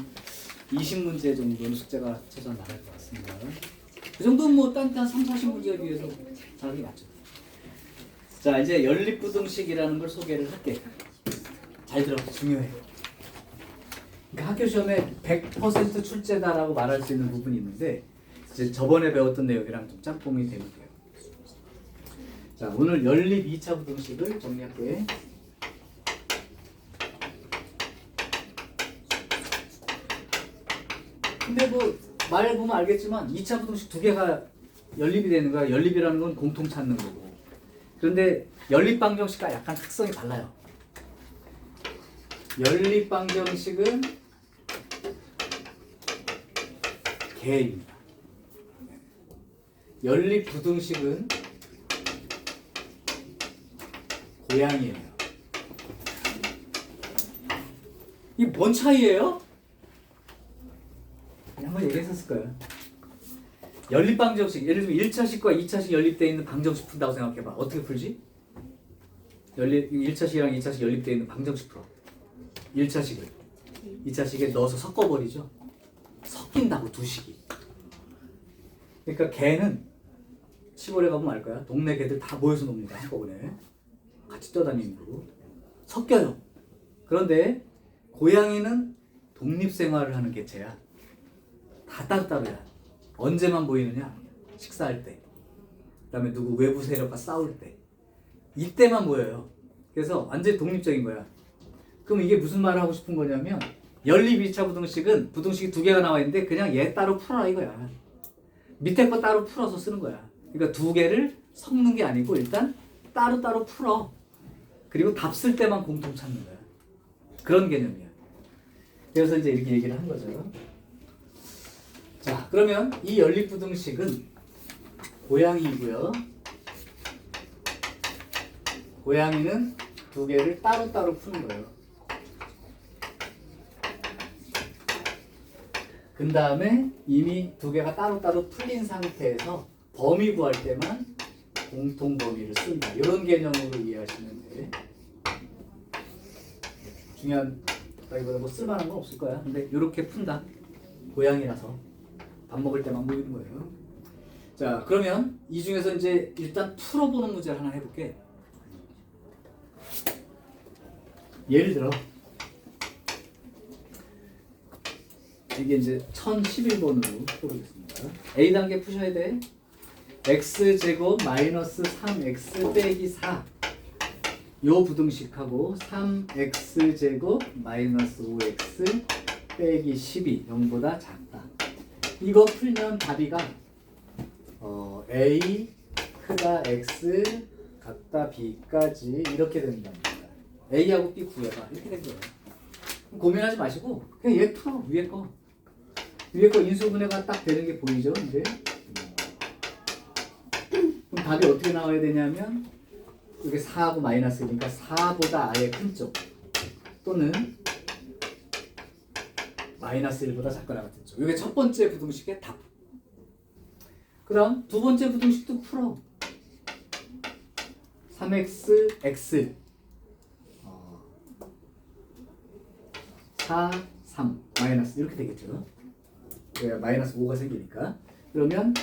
20문제 정도는 숙제가 최소한 나갈 것 같습니다. 그 정도는 뭐 딴딴 3, 40문제에 비해서 잘하기 맞죠. 자, 이제 연립부등식이라는 걸 소개를 할게. 잘 들어, 중요해. 그러니까 학교 시험에 100% 출제다라고 말할 수 있는 부분이 있는데 이제 저번에 배웠던 내용이랑 좀 짬뽕이 되는 거예요. 자, 오늘 연립 2차 부등식을 정리할게. 근데 뭐 말해보면 알겠지만 2차 부등식 두 개가 연립이 되는 거야. 연립이라는 건 공통 찾는 거고. 그런데 연립 방정식과 약간 특성이 달라요. 연립방정식은 개입니다. 연립부등식은 고양이에요. 이게 뭔 차이예요? 한번 얘기했었을 거예요. 연립방정식, 예를 들면 1차식과 2차식 연립되어 있는 방정식 푼다고 생각해봐. 어떻게 풀지? 1차식이랑 2차식 연립되어 있는 방정식 풀어. 1차식을 2차식에 넣어서 섞어버리죠. 섞인다고 두 식이. 그러니까 개는 시골에 가보면 알 거야. 동네 개들 다 모여서 놉니다. 한꺼번에. 같이 떠다니고 섞여요. 그런데 고양이는 독립생활을 하는 개체야. 다 따로따로야. 언제만 보이느냐? 식사할 때. 그 다음에 누구 외부 세력과 싸울 때. 이때만 보여요. 그래서 완전히 독립적인 거야. 그럼 이게 무슨 말을 하고 싶은 거냐면 연립 2차 부등식은 부등식이 두 개가 나와 있는데 그냥 얘 따로 풀어라 이거야. 밑에 거 따로 풀어서 쓰는 거야. 그러니까 두 개를 섞는 게 아니고 일단 따로따로 풀어. 그리고 답 쓸 때만 공통 찾는 거야. 그런 개념이야. 그래서 이제 이렇게 얘기를 한 거죠. 자, 그러면 이 연립부등식은 고양이고요. 고양이는 두 개를 따로따로 푸는 거예요. 그 다음에 이미 두 개가 따로따로 풀린 상태에서 범위 구할 때만 공통 범위를 쓴다. 이런 개념으로 이해하시면 돼. 중요하다기보다 뭐 쓸만한 건 없을 거야. 근데 이렇게 푼다. 고양이라서 밥 먹을 때만 모이는 거예요. 자, 그러면 이 중에서 이제 일단 풀어보는 문제를 하나 해볼게. 예를 들어 이게 이제 1011번으로 풀어보겠습니다. A단계 푸셔야 돼. x제곱 마이너스 3x 빼기 4 요 부등식하고 3x제곱 마이너스 5x 빼기 12 0보다 작다. 이거 풀면 답이가 a 크다 x 같다 b까지 이렇게 된답니다. a하고 b 구해봐. 이렇게 된 거예요. 고민하지 마시고 그냥 얘 풀어. 위에 거 인수분해가 딱 되는 게 보이죠 이제. 그럼 답이 어떻게 나와야 되냐면 이게 4하고 마이너스니까 4보다 아예 큰 쪽 또는 마이너스 1보다 작거나 같은 쪽. 이게 첫 번째 부등식의 답. 그 다음 두 번째 부등식도 풀어. 3x x 4 3 마이너스 이렇게 되겠죠. 마이너스 5가 생기니까. 그러면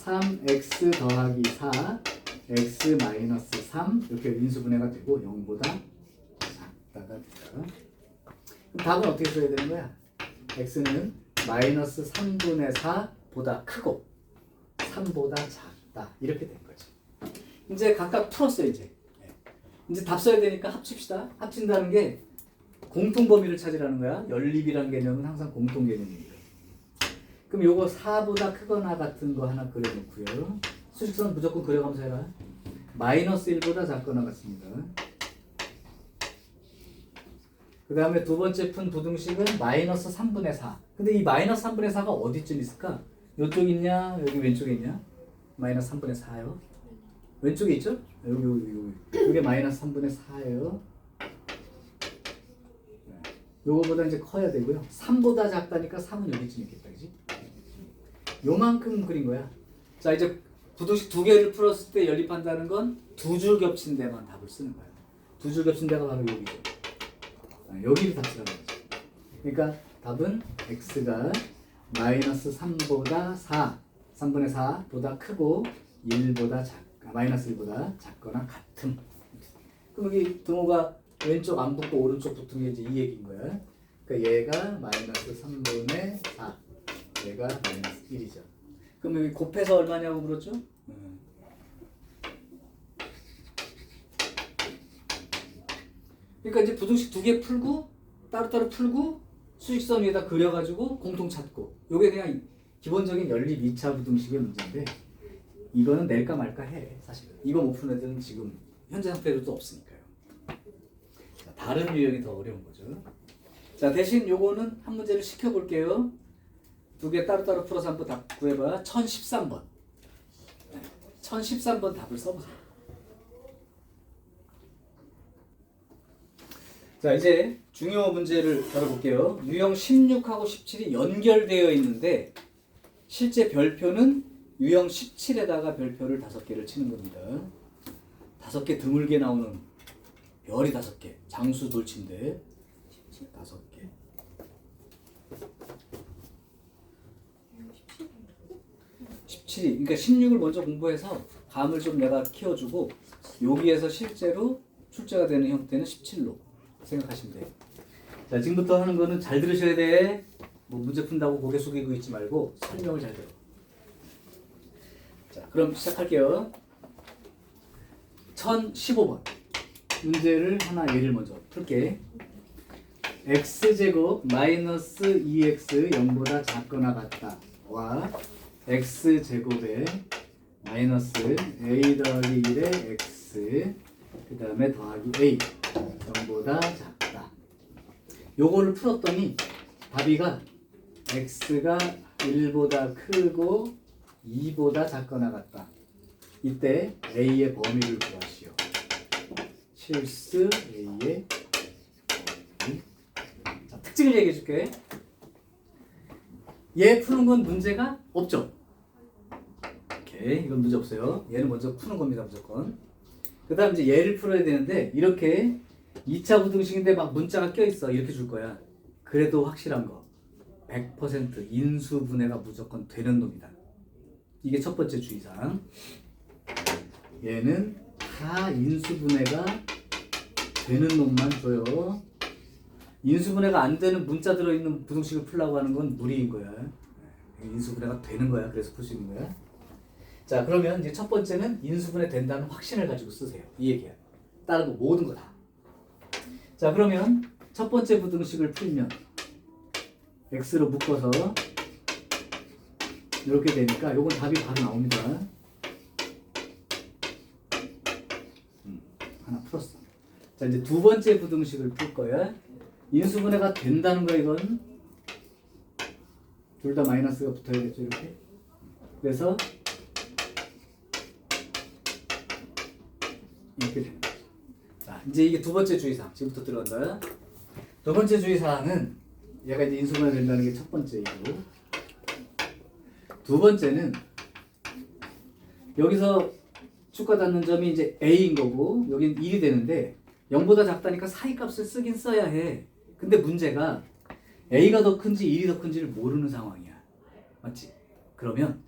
3x 더하기 4 x 마이너스 3 이렇게 인수분해가 되고 0보다 작다가 된다. 그럼 답은 어떻게 써야 되는 거야? x는 마이너스 3분의 4보다 크고 3보다 작다 이렇게 된 거지. 이제 각각 풀었어요. 이제 답 써야 되니까 합칩시다. 합친다는 게 공통 범위를 찾으라는 거야. 연립이라는 개념은 항상 공통 개념이니까. 그럼 요거 4보다 크거나 같은 거 하나 그려놓고요. 수직선 무조건 그려가면서 해라. 마이너스 1보다 작거나 같습니다. 그 다음에 두 번째 푼 부등식은 마이너스 3분의 4. 근데 이 마이너스 3분의 4가 어디쯤 있을까? 요쪽 있냐? 여기 왼쪽에 있냐? 마이너스 3분의 4요. 왼쪽에 있죠? 여기. 이게 마이너스 3분의 4예요. 요거보다 이제 커야 되고요. 3보다 작다니까 3은 여기쯤 있겠다. 그지? 요만큼 그린 거야. 자, 이제 부등식 두 개를 풀었을 때 연립한다는 건 두 줄 겹친 데만 답을 쓰는 거야. 두 줄 겹친 데가 바로 여기죠. 여기를 답 쓰라는 거지. 그러니까 답은 x가 마이너스 3보다 4, 3분의 4보다 크고 1보다 마이너스 1보다 작거나 같음. 그럼 여기 등호가 왼쪽 안 붙고 오른쪽 붙은 게 이제 이 얘기인 거야. 그러니까 얘가 마이너스 3분의 4, 얘가 마이너스 1이죠. 그럼 여기 곱해서 얼마냐고 물었죠? 그러니까 이제 부등식 두 개 풀고 따로따로 풀고 수직선 위에다 그려가지고 공통 찾고. 요게 그냥 기본적인 연립 2차 부등식의 문제인데 이거는 낼까 말까 해. 사실은 이거 못 푸는 애들은 지금 현재 상태로도 없으니까요. 자, 다른 유형이 더 어려운 거죠. 자, 대신 요거는 한 문제를 시켜볼게요. 두 개 따로따로 풀어서 한번 답 구해봐. 1013번. 1013번 답을 써보세요. 자, 이제 중요 문제를 다뤄볼게요. 유형 16하고 17이 연결되어 있는데 실제 별표는 유형 17에다가 별표를 5개를 치는 겁니다. 5개 드물게 나오는 별이 5개. 장수 돌침대 5개. 17이 그러니까 16을 먼저 공부해서 감을 좀 내가 키워주고 여기에서 실제로 출제가 되는 형태는 17로 생각하시면 돼요. 자, 지금부터 하는 거는 잘 들으셔야 돼. 뭐 문제 푼다고 고개 숙이고 있지 말고 설명을 잘 들어. 자, 그럼 시작할게요. 1015번 문제를 하나 예를 먼저 풀게. x제곱 마이너스 2x 0보다 작거나 같다 와 x제곱에 마이너스 a 더하기 1의 x 그 다음에 더하기 a 0보다 작다. 요거를 풀었더니 답이가 x가 1보다 크고 2보다 작거나 같다. 이때 a의 범위를 구하시오. 실수 a의 범위. 자, 특징을 얘기해 줄게. 얘 푸는 건 문제가 없죠. 오케이, 이건 문제 없어요. 얘는 먼저 푸는 겁니다, 무조건. 그 다음 이제 얘를 풀어야 되는데 이렇게 2차 부등식인데 막 문자가 껴있어. 이렇게 줄 거야. 그래도 확실한 거 100% 인수분해가 무조건 되는 놈이다. 이게 첫 번째 주의사항. 얘는 다 인수분해가 되는 놈만 줘요. 인수분해가 안 되는 문자 들어있는 부등식을 풀라고 하는 건 무리인 거야. 인수분해가 되는 거야. 그래서 풀 수 있는 거야. 자, 그러면 이제 첫 번째는 인수분해 된다는 확신을 가지고 쓰세요. 이 얘기야. 다른 거 모든 거 다. 자, 그러면 첫 번째 부등식을 풀면 x로 묶어서 이렇게 되니까 요건 답이 바로 나옵니다. 하나 풀었어. 자, 이제 두 번째 부등식을 풀 거야. 인수분해가 된다는 거야. 이건 둘 다 마이너스가 붙어야겠죠. 이렇게. 그래서 이렇게 되는 거죠. 자, 이제 이게 두 번째 주의사항. 지금부터 들어간다. 두 번째 주의사항은 얘가 이제 인수분해 된다는 게 첫 번째이고, 두 번째는 여기서 축과 닿는 점이 이제 a인 거고 여긴 1이 되는데 0보다 작다니까 사이 값을 쓰긴 써야 해. 근데 문제가 a가 더 큰지 1이 더 큰지를 모르는 상황이야. 맞지? 그러면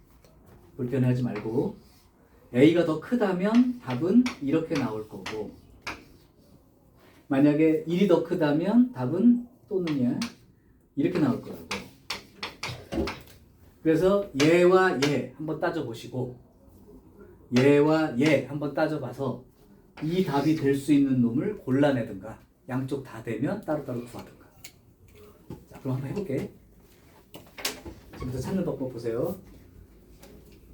불편해하지 말고 a가 더 크다면 답은 이렇게 나올 거고, 만약에 1이 더 크다면 답은 또는야 이렇게 나올 거라고. 그래서 얘와 얘 한번 따져보시고 얘와 얘 한번 따져봐서 이 답이 될 수 있는 놈을 골라내든가 양쪽 다 되면 따로따로 구하든가. 자, 그럼 한번 해볼게. 지금부터 찾는 방법 보세요.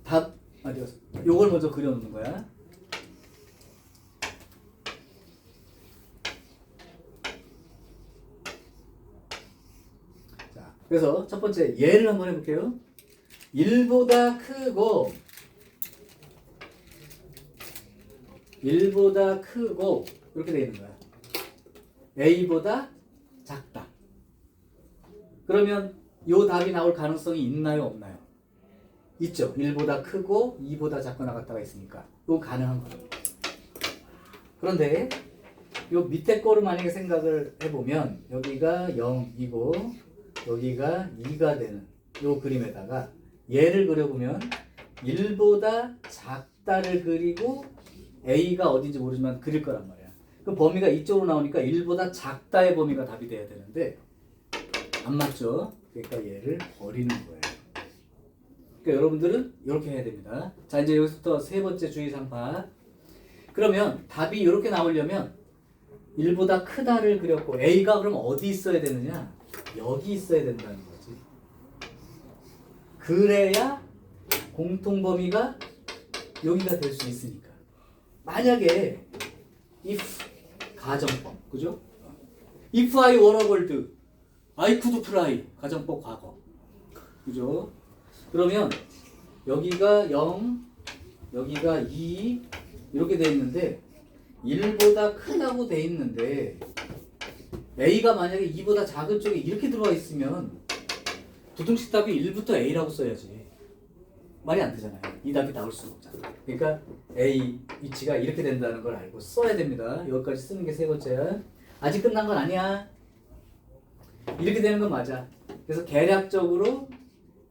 답 어디였어? 요걸 먼저 그려놓는 거야. 자, 그래서 첫 번째 얘를 한번 해볼게요. 1보다 크고 1보다 크고 이렇게 되어 있는 거야. a보다 작다. 그러면 요 답이 나올 가능성이 있나요, 없나요? 있죠. 1보다 크고 2보다 작거나 같다가 있으니까 이거 가능한 거예요. 그런데 요 밑에 거를 만약에 생각을 해보면 여기가 0이고 여기가 2가 되는 요 그림에다가 얘를 그려보면 1보다 작다를 그리고 a가 어딘지 모르지만 그릴 거란 말이야. 그럼 범위가 이쪽으로 나오니까 1보다 작다의 범위가 답이 돼야 되는데 안 맞죠? 그러니까 얘를 버리는 거예요. 그러니까 여러분들은 이렇게 해야 됩니다. 자, 이제 여기서부터 세 번째 주의사항 봐. 그러면 답이 이렇게 나오려면 1보다 크다를 그렸고 a가 그럼 어디 있어야 되느냐? 여기 있어야 된다는 거지. 그래야 공통범위가 여기가 될 수 있으니까. 만약에 if 가정법, 그죠? if I were a gold I could fly 가정법 과거. 그죠? 그러면 여기가 0, 여기가 2 이렇게 돼 있는데 1보다 크다고 돼 있는데 A가 만약에 2보다 작은 쪽에 이렇게 들어와 있으면 부등식 답이 1부터 A라고 써야지. 말이 안 되잖아요. 이 답이 나올 수가 없잖아. 그러니까 A 위치가 이렇게 된다는 걸 알고 써야 됩니다. 여기까지 쓰는 게 세 번째야. 아직 끝난 건 아니야. 이렇게 되는 건 맞아. 그래서 계략적으로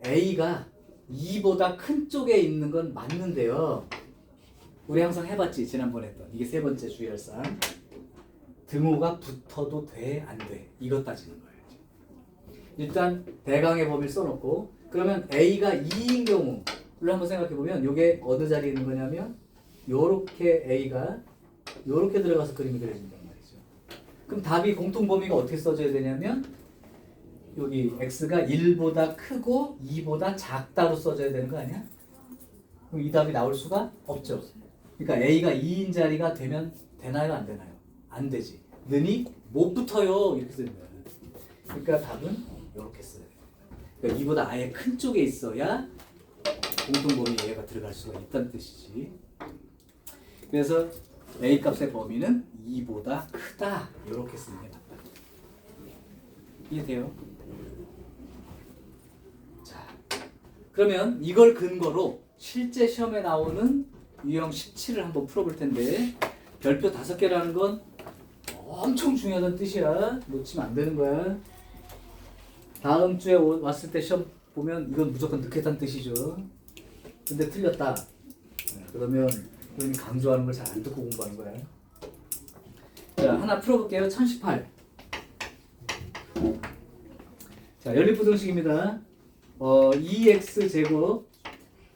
A가 2보다 큰 쪽에 있는 건 맞는데요. 우리 항상 해봤지. 지난번에 했던. 이게 세 번째 주의할 사항. 등호가 붙어도 돼? 안 돼? 이것 따지는 거예요. 일단 대강의 범위를 써놓고 그러면 A가 2인 경우를 한번 생각해보면 이게 어느 자리에 있는 거냐면 요렇게 A가 요렇게 들어가서 그림이 그려진단 말이죠. 그럼 답이 공통범위가 어떻게 써져야 되냐면 여기 X가 1보다 크고 2보다 작다로 써져야 되는 거 아니야? 그럼 이 답이 나올 수가 없죠. 그러니까 A가 2인 자리가 되면 되나요? 안 되나요? 안 되지. 는이 못 붙어요. 이렇게 쓰는 거예요. 그러니까 답은 이렇게 써야 돼요. 그러니까 이보다 아예 큰 쪽에 있어야 공통범위에 얘가 들어갈 수가 있다는 뜻이지. 그래서 A 값의 범위는 2보다 크다. 이렇게 쓰는 게 맞다. 이해돼요? 자, 그러면 이걸 근거로 실제 시험에 나오는 유형 17을 한번 풀어볼 텐데 별표 5개라는 건 엄청 중요하다는 뜻이야. 놓치면 안 되는 거야. 다음 주에 왔을 때 시험 보면 이건 무조건 넣겠다는 뜻이죠. 근데 틀렸다. 그러면 선생님이 강조하는 걸 잘 안 듣고 공부하는 거야. 자, 하나 풀어볼게요. 1018. 자, 연립부등식입니다. 2x 제곱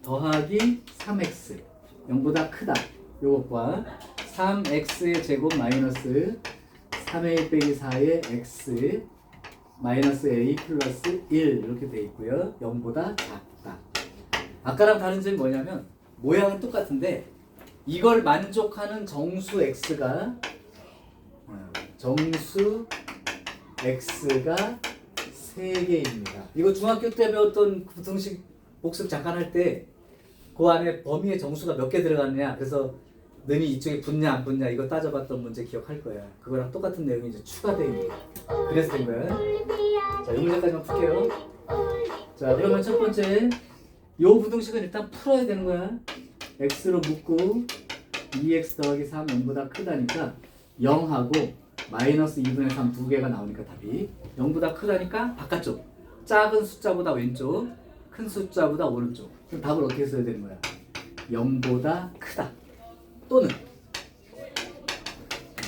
더하기 3x 0보다 크다. 요것과 3x의 제곱 마이너스 3a 빼기 4의 x 마이너스 a 플러스 1 이렇게 돼 있고요. 0보다 작다. 아까랑 다른 점이 뭐냐면 모양은 똑같은데 이걸 만족하는 정수 x가 3개입니다. 이거 중학교 때 배웠던 부등식 복습 잠깐 할 때 그 안에 범위의 정수가 몇 개 들어갔냐, 그래서 는이 이쪽에 붙냐 안 붙냐 이거 따져봤던 문제 기억할 거야. 그거랑 똑같은 내용이 이제 추가되어 있는 거야. 그래서 된 거야. 자, 이 문제까지만 풀게요. 자, 그러면 첫 번째 요 부등식은 일단 풀어야 되는 거야. x로 묶고 2x 더하기 3 0보다 크다니까 0하고 마이너스 2분의 3 두 개가 나오니까 답이 0보다 크다니까 바깥쪽, 작은 숫자보다 왼쪽, 큰 숫자보다 오른쪽. 그럼 답을 어떻게 써야 되는 거야? 0보다 크다 또는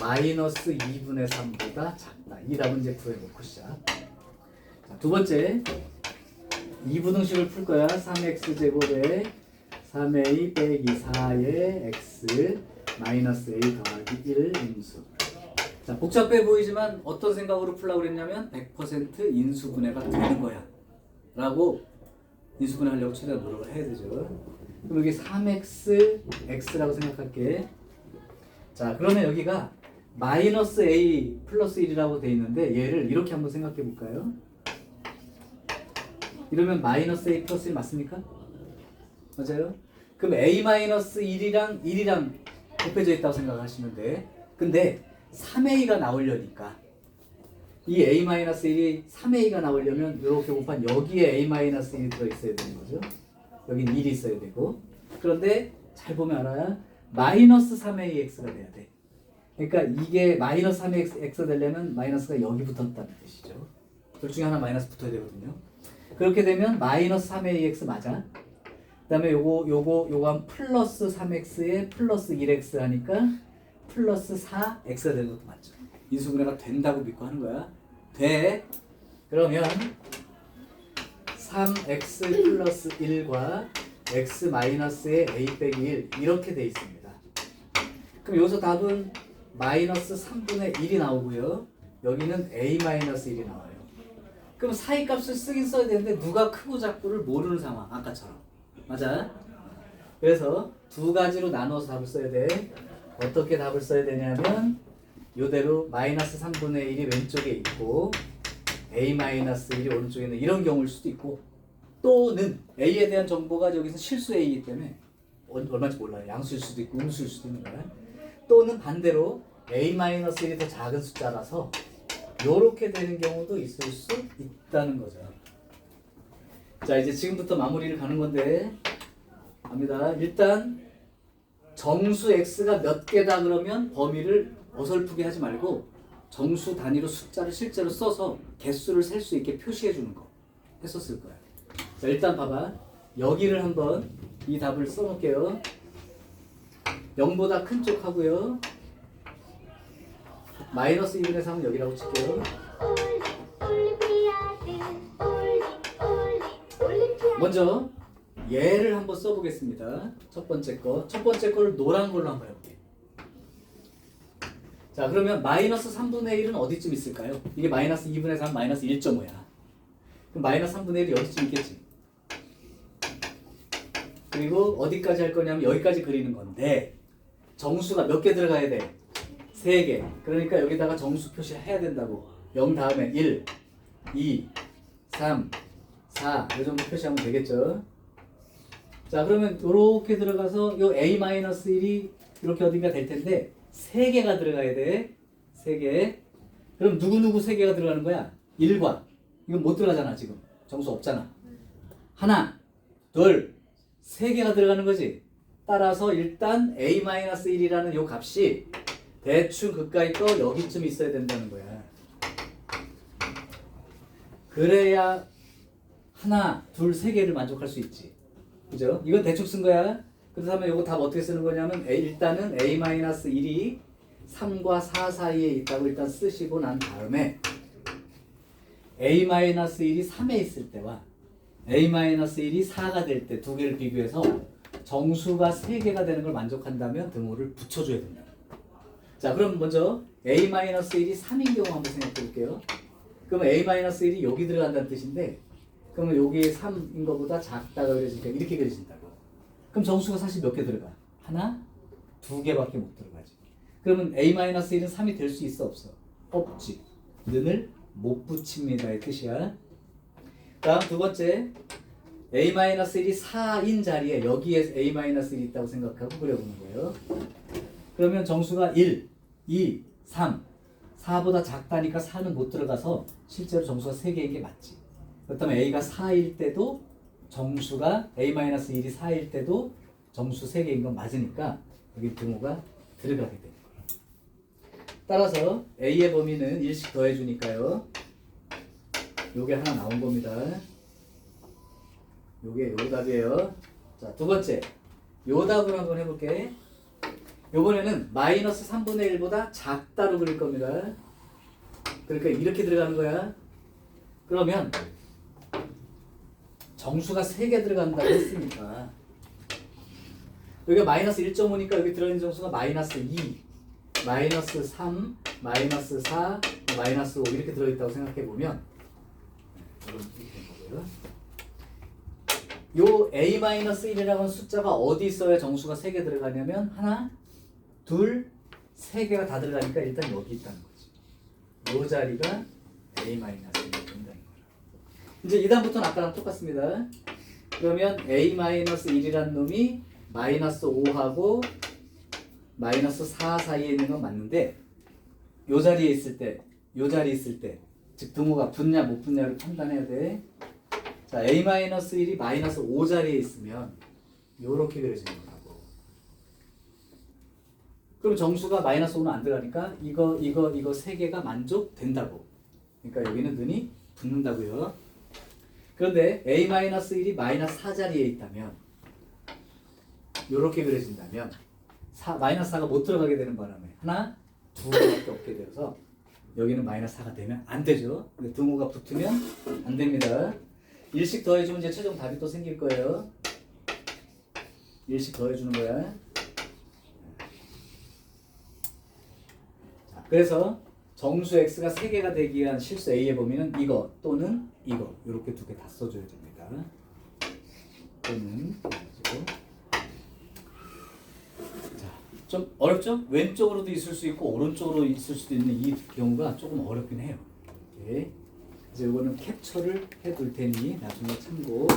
마이너스 2분의 3보다 작다. 이 답은 이제 구해놓고 시작. 자, 두 번째 이 부등식을 풀 거야. 3x 제곱에 3a 빼기 4의 x 마이너스 a 더하기 1 인수. 자, 복잡해 보이지만 어떤 생각으로 풀라고 그랬냐면 100% 인수분해가 되는 거야 라고 인수분해 하려고 최대한 노력을 해야 되죠. 그럼 여기 3x x라고 생각할게. 자, 그러면 여기가 마이너스 a 플러스 1이라고 돼 있는데 얘를 이렇게 한번 생각해 볼까요? 이러면 마이너스 a 플러스 1 맞습니까? 맞아요? 그럼 a 마이너스 1이랑 곱해져 있다고 생각하시면 돼. 근데 3a가 나오려니까 이 a-1이 3a가 나오려면 이렇게 곱한 여기에 a-1이 들어있어야 되는 거죠. 여긴 1이 있어야 되고. 그런데 잘 보면 알아야 마이너스 3ax가 돼야 돼. 그러니까 이게 마이너스 3x가 되려면 마이너스가 여기 붙었다는 뜻이죠. 둘 중에 하나 마이너스 붙어야 되거든요. 그렇게 되면 마이너스 3ax 맞아. 그 다음에 요거 한 플러스 3x에 플러스 1x 하니까 플러스 4x가 되는 것도 맞죠. 인수분해가 된다고 믿고 하는 거야. 돼. 그러면 3x 플러스 1과 x 마이너스의 a 빼기 1 이렇게 돼 있습니다. 그럼 여기서 답은 마이너스 3분의 1이 나오고요. 여기는 a 마이너스 1이 나와요. 그럼 사이 값을 쓰긴 써야 되는데 누가 크고 작고를 모르는 상황. 아까처럼. 맞아? 그래서 두 가지로 나눠서 답을 써야 돼. 어떻게 답을 써야 되냐면 요대로 마이너스 3분의 1이 왼쪽에 있고 A-1이 오른쪽에 있는 이런 경우일 수도 있고, 또는 A에 대한 정보가 여기서 실수 A이기 때문에 얼마인지 몰라요. 양수일 수도 있고 음수일 수도 있는 거야. 또는 반대로 A-1이 더 작은 숫자라서 요렇게 되는 경우도 있을 수 있다는 거죠. 자, 이제 지금부터 마무리를 가는 건데 갑니다. 일단 정수 x가 몇 개다 그러면 범위를 어설프게 하지 말고 정수 단위로 숫자를 실제로 써서 개수를 셀 수 있게 표시해 주는 거 했었을 거야. 자, 일단 봐봐. 여기를 한번 이 답을 써놓을게요. 0보다 큰 쪽 하고요. 마이너스 2분의 3은 여기라고 칠게요. 먼저 얘를 한번 써보겠습니다. 첫 번째 거를 노란 걸로 한번 해볼게요. 자, 그러면 마이너스 3분의 1은 어디쯤 있을까요? 이게 마이너스 2분의 3, 마이너스 1.5야. 그럼 마이너스 3분의 1이 여기쯤 있겠지. 그리고 어디까지 할 거냐면 여기까지 그리는 건데 정수가 몇 개 들어가야 돼? 3개. 그러니까 여기다가 정수 표시해야 된다고. 0 다음에 1, 2, 3, 4 이 정도 표시하면 되겠죠. 자, 그러면 이렇게 들어가서 요 A-1이 이렇게 어딘가 될 텐데 3개가 들어가야 돼. 3개. 그럼 누구누구 3개가 들어가는 거야? 1과 이건 못 들어가잖아. 지금 정수 없잖아. 하나, 둘, 3개가 들어가는 거지. 따라서 일단 A-1이라는 요 값이 대충 그까이 거 여기쯤 있어야 된다는 거야. 그래야 하나, 둘, 3개를 만족할 수 있지. 그죠? 이건 대충 쓴 거야. 그렇다면 이거 답 어떻게 쓰는 거냐면 일단은 A-1이 3과 4 사이에 있다고 일단 쓰시고 난 다음에 A-1이 3에 있을 때와 A-1이 4가 될 때 두 개를 비교해서 정수가 3개가 되는 걸 만족한다면 등호를 붙여줘야 된다. 자, 그럼 먼저 A-1이 3인 경우 한번 생각해 볼게요. 그러면 A-1이 여기 들어간다는 뜻인데 그러면 여기 3인 것보다 작다가 그려지니까 이렇게 그려진다고. 그럼 정수가 사실 몇 개 들어가? 하나, 2개밖에 못 들어가지. 그러면 A-1은 3이 될 수 있어 없어? 없지. 는을 못 붙입니다의 뜻이야. 다음 두 번째 A-1이 4인 자리에 여기에 A-1이 있다고 생각하고 그려보는 거예요. 그러면 정수가 1, 2, 3 4보다 작다니까 4는 못 들어가서 실제로 정수가 3개인 게 맞지. 그렇다면 A가 4일 때도 정수가 A-1이 4일 때도 정수 3개인 건 맞으니까 여기 등호가 들어가게 되는 거예요. 따라서 A의 범위는 1씩 더해주니까요. 요게 하나 나온 겁니다. 요게 요 답이에요. 자, 두 번째 요 답을 한번 해볼게. 요번에는 마이너스 3분의 1보다 작다로 그릴 겁니다. 그러니까 이렇게 들어가는 거야. 그러면 정수가 3개 들어간다고 했으니까 여기가 마이너스 1.5니까 여기 들어있는 정수가 마이너스 2, 마이너스 3, 마이너스 4, 마이너스 5 이렇게 들어있다고 생각해보면 이렇게 된 거고요. 요 A-1이라는 숫자가 어디 있어야 정수가 3개 들어가냐면 하나, 둘, 3개가 다 들어가니까 일단 여기 있다는 거지. 요 자리가 A-1이 된다는 거야. 이제 이 다음부터는 아까랑 똑같습니다. 그러면 A-1이란 놈이 마이너스 5하고 마이너스 4 사이에 있는 건 맞는데 요 자리에 있을 때, 요 자리에 있을 때 즉 등호가 붙냐 못 붙냐를 판단해야 돼. 자, A-1이 마이너스 5 자리에 있으면 요렇게 그려지는 거라고. 그럼 정수가 마이너스 5는 안 들어가니까 이거 3개가 만족된다고. 그러니까 여기는 눈이 붙는다고요. 그런데 A-1이 마이너스 4 자리에 있다면 요렇게 그려진다면 마이너스 4가 못 들어가게 되는 바람에 하나, 2개밖에 없게 되어서 여기는 마이너스 4가 되면 안 되죠. 근데 등호가 붙으면 안 됩니다. 1씩 더해주면 이제 최종 답이 또 생길 거예요. 1씩 더해주는 거야. 자, 그래서 정수 x가 3개가 되기 위한 실수 a의 범위는 이거 또는 이거 이렇게 두 개 다 써줘야 됩니다. 또는 좀 어렵죠? 왼쪽으로도 있을 수 있고 오른쪽으로 있을 수도 있는 이 경우가 조금 어렵긴 해요. 오케이. 이제 이거는 캡처를 해둘 테니 나중에 참고.